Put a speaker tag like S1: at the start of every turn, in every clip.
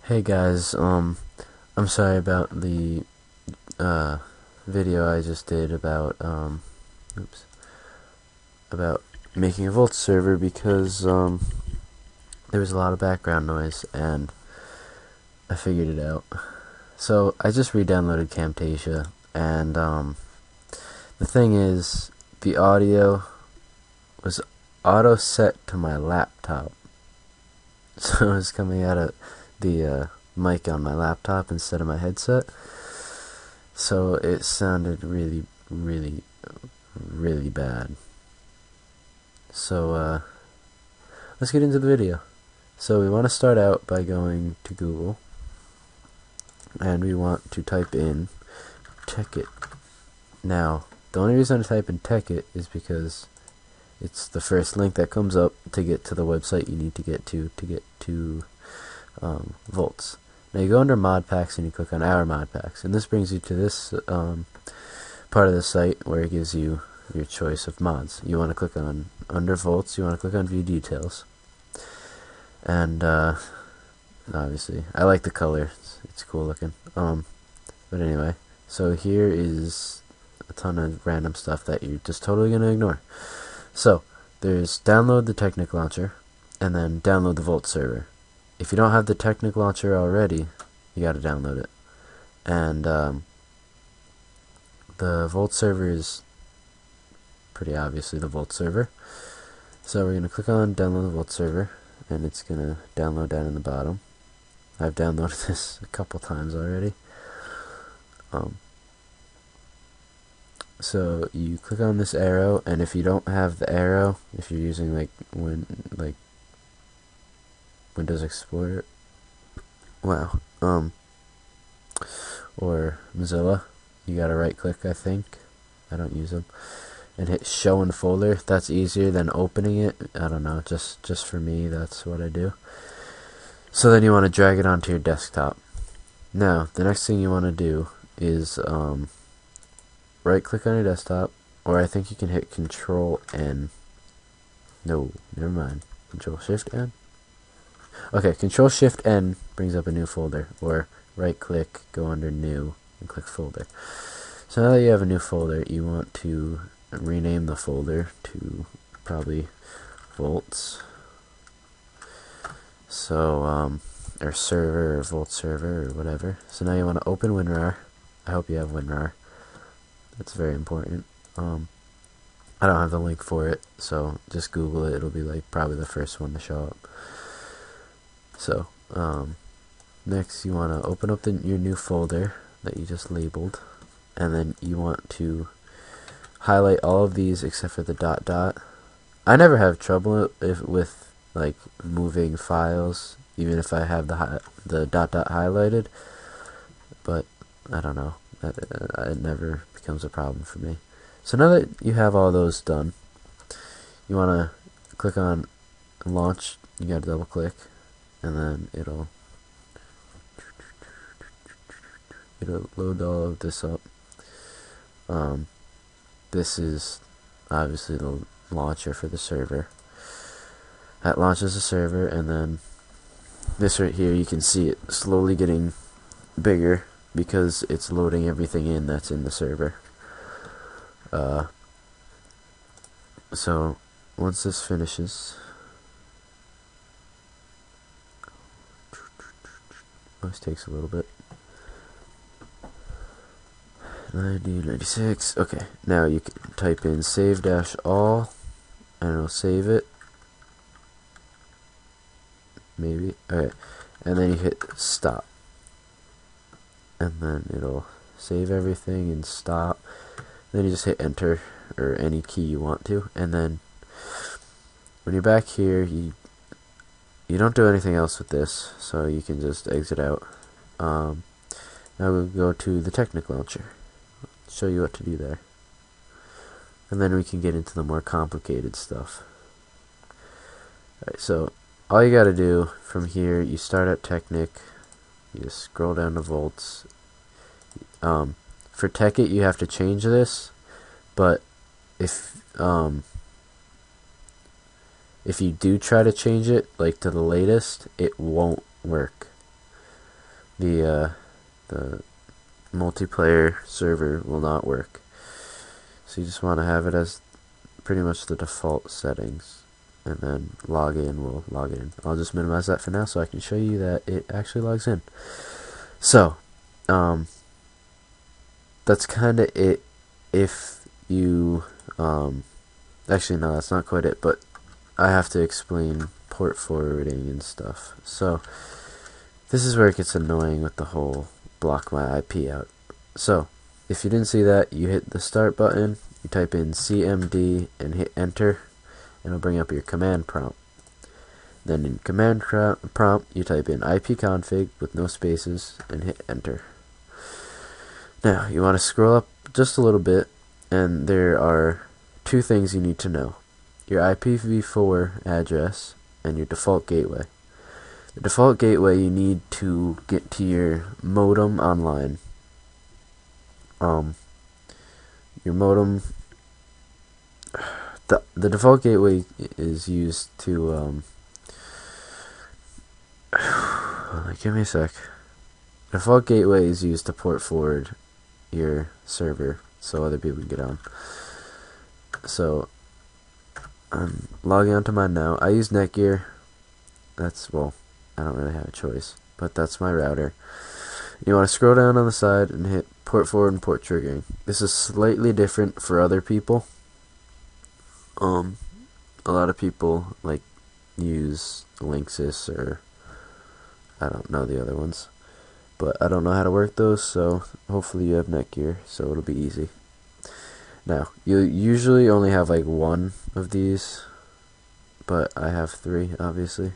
S1: Hey guys, I'm sorry about the video I just did about oops, about making a Voltz server because there was a lot of background noise and I figured it out. So I just re-downloaded Camtasia, and the thing is, the audio was auto set to my laptop, so it was coming out of the mic on my laptop instead of my headset. So it sounded really, really, really bad. So let's get into the video. So we want to start out by going to Google, and we want to type in Tekkit. Now, the only reason I type in Tekkit is because it's the first link that comes up to get to the website you need to get to Voltz. Now you go under mod packs and you click on our mod packs, and this brings you to this part of the site where it gives you your choice of mods. You want to click on under Voltz, you want to click on view details, and obviously I like the color, it's cool looking. But anyway, so here is a ton of random stuff that you're just totally gonna ignore. So there's download the Technic launcher, and then download the Voltz server. If you don't have the Technic launcher already, you got to download it. And the Voltz server is pretty obviously the Voltz server. So we're going to click on download the Voltz server, and it's going to download down in the bottom. I've downloaded this a couple times already. So you click on this arrow, and if you don't have the arrow, if you're using like Windows Explorer, wow, or Mozilla, you gotta right click, I think, I don't use them, and hit show in folder. That's easier than opening it. I don't know, just for me, that's what I do. So then you want to drag it onto your desktop. Now the next thing you want to do is right click on your desktop, or I think you can hit Control N. No, never mind. Control Shift N. Okay, Control Shift N brings up a new folder, or right click, go under new, and click folder. So now that you have a new folder, you want to rename the folder to probably Voltz. So, or server, or Voltz server, or whatever. So now you want to open WinRAR. I hope you have WinRAR. That's very important. I don't have the link for it, so just Google it. It'll be like probably the first one to show up. So next you want to open up your new folder that you just labeled, and then you want to highlight all of these except for the dot dot. I never have trouble with like moving files, even if I have the dot dot highlighted, but I don't know, it never becomes a problem for me. So now that you have all those done, you want to click on launch. You got to double click, and then it'll load all of this up. This is obviously the launcher for the server. That launches the server, and then this right here, you can see it slowly getting bigger because it's loading everything in that's in the server. So once this finishes, always takes a little bit. 9096. Okay, now you can type in save-all, and it'll save it. Maybe. Alright, and then you hit stop, and then it'll save everything and stop. Then you just hit enter, or any key you want to, and then when you're back here, you don't do anything else with this, so you can just exit out. Now we'll go to the Technic launcher, show you what to do there, and then we can get into the more complicated stuff. Alright, so all you gotta do from here, you start at Technic, you just scroll down to Voltz. For Tekkit, you have to change this, but if you do try to change it like to the latest, it won't work. the multiplayer server will not work. So you just want to have it as pretty much the default settings, and then log in will log in. I'll just minimize that for now so I can show you that it actually logs in. So that's kind of it. If you actually no, that's not quite it, but I have to explain port forwarding and stuff. So this is where it gets annoying with the whole block my IP out. So if you didn't see that, you hit the start button, you type in CMD and hit enter, and it'll bring up your command prompt. Then in command prompt, you type in ipconfig with no spaces and hit enter. Now you want to scroll up just a little bit, and there are two things you need to know: your IPv4 address and your default gateway. The default gateway you need to get to your modem online. Your modem, the default gateway is used to give me a sec. The default gateway is used to port forward your server so other people can get on. So I'm logging onto mine now. I use Netgear. Well, I don't really have a choice, but that's my router. You want to scroll down on the side and hit port forward and port triggering. This is slightly different for other people. A lot of people use Linksys, or I don't know the other ones, but I don't know how to work those, so hopefully you have Netgear, so it'll be easy. Now, you usually only have one of these, but I have 3, obviously.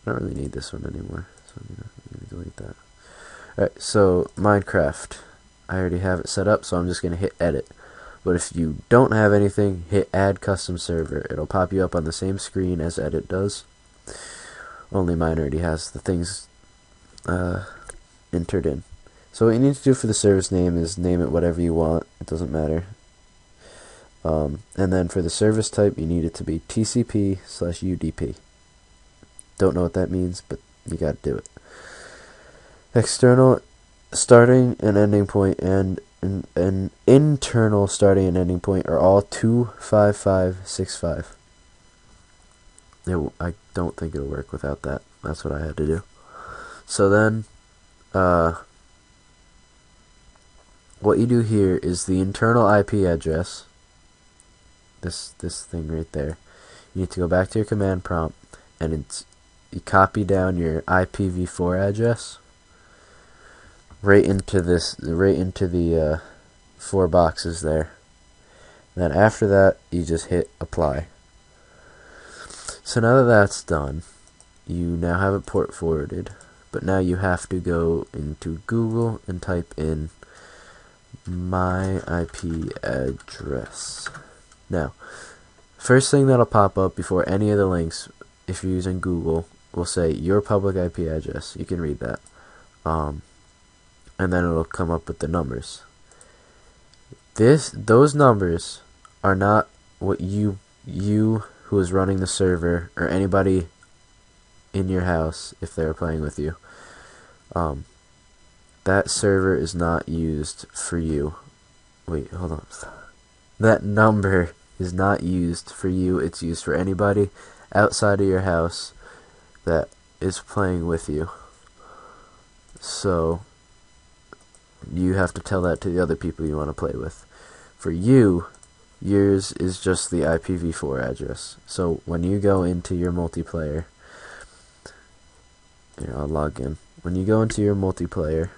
S1: I don't really need this one anymore, so I'm gonna delete that. Alright, so Minecraft. I already have it set up, so I'm just gonna hit edit. But if you don't have anything, hit add custom server. It'll pop you up on the same screen as edit does. Only mine already has the things entered in. So what you need to do for the service name is name it whatever you want. It doesn't matter. And then for the service type, you need it to be TCP/UDP. Don't know what that means, but you gotta do it. External starting and ending point and an internal starting and ending point are all 25565. I don't think it'll work without that. That's what I had to do. So then, what you do here is the internal IP address. This thing right there. You need to go back to your command prompt, and you copy down your IPv4 address right into the 4 boxes there. And then after that, you just hit apply. So now that that's done, you now have it port forwarded, but now you have to go into Google and type in my IP address. Now, first thing that'll pop up before any of the links, if you're using Google, will say your public IP address. You can read that. And then it'll come up with the numbers. Those numbers are not what you who is running the server, or anybody in your house if they're playing with you. That server is not used for you. Wait, hold on. That number is not used for you. It's used for anybody outside of your house that is playing with you. So you have to tell that to the other people you want to play with. For you, yours is just the IPv4 address. So when you go into your multiplayer, here, I'll log in. When you go into your multiplayer,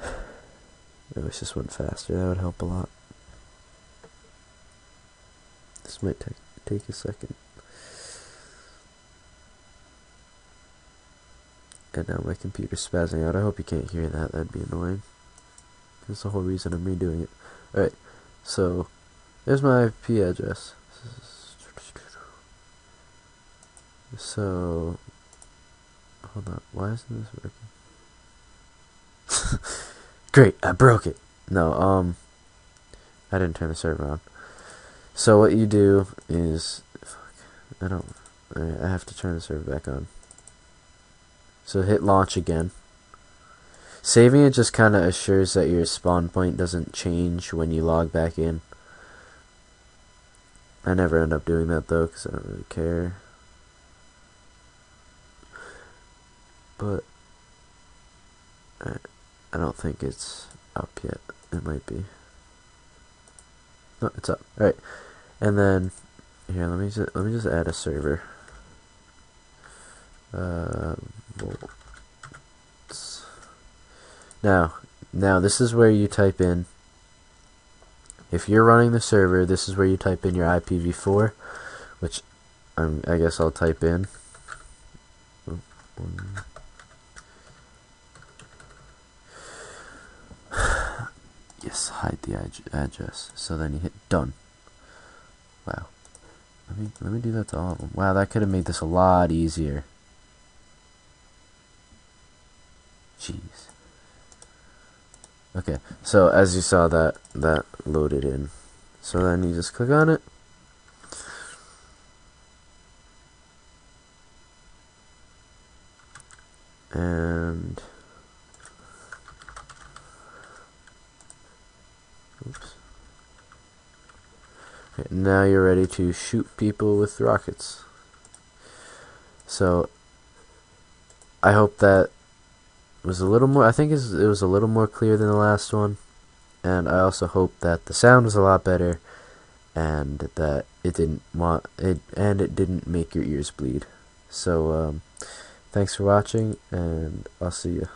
S1: I wish this went faster. That would help a lot. This might take a second. And now my computer's spazzing out. I hope you can't hear that. That'd be annoying. That's the whole reason I'm redoing it. Alright, so there's my IP address. So, hold on. Why isn't this working? Great, I broke it. No, I didn't turn the server on. So what you do is, I have to turn the server back on. So hit launch again. Saving it just kind of assures that your spawn point doesn't change when you log back in. I never end up doing that though, because I don't really care. But I don't think it's up yet. It might be. No, it's up. All right, and then here, let me just add a server. Voltz. Now this is where you type in. If you're running the server, this is where you type in your IPv4, which I guess I'll type in. Yes, hide the address. So then you hit done. Wow. Let me do that to all of them. Wow, that could have made this a lot easier. Jeez. Okay, so as you saw, that loaded in. So then you just click on it. And oops. Okay, now you're ready to shoot people with rockets. So I hope that was a little more, I think it was a little more clear than the last one, and I also hope that the sound was a lot better, and that it didn't make your ears bleed. So thanks for watching, and I'll see you.